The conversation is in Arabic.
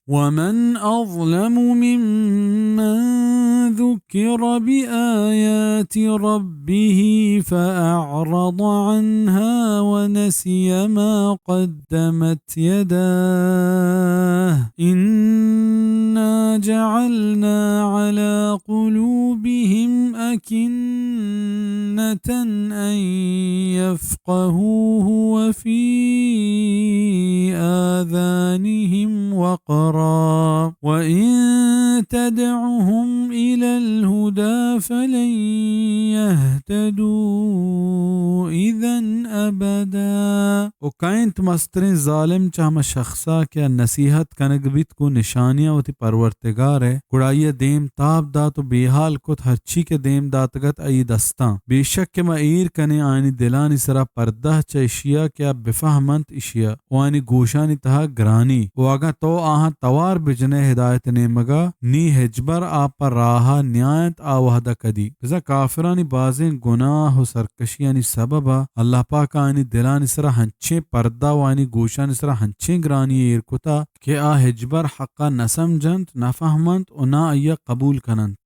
ومن أظلم ممن ذكر بآيات ربه فأعرض عنها ونسي ما قدمت يداه إنا جعلنا على قلوبهم أكنة أن يفقهوه وفي آذانهم وقرا وإن تدعهم إلى الهدى فلن يهتدوا إذا أبدا. وكاينت مسترين ظالم چاہم شخصا کیا نصیحت کنگ بیت کو نشانیاں ہوتی پرورتگار ہے کڑائیہ دیم تاب دات و بیحال کت ہرچی کے دیم داتگت ای دستان بے شک کہ ما ایر کنے آئینی دلانی سرا پردہ چا اشیا کیا بفہمنت اشیا وانی گوشانی تہا گرانی واگا تو آہاں توار بجنے ہدایت نیمگا نی ہجبر آپ راہا نیایت آوہدہ کدی بزا کافرانی بازیں گناہ و سرکشیانی سببا اللہ پاک آئینی دلانی سرا ہنچیں پردہ وانی گوشانی سرا ہنچیں گرانی ایر کتا کہ آ ہجبر حقا نسمجنت نفہمنت و نا ایا قبول کننت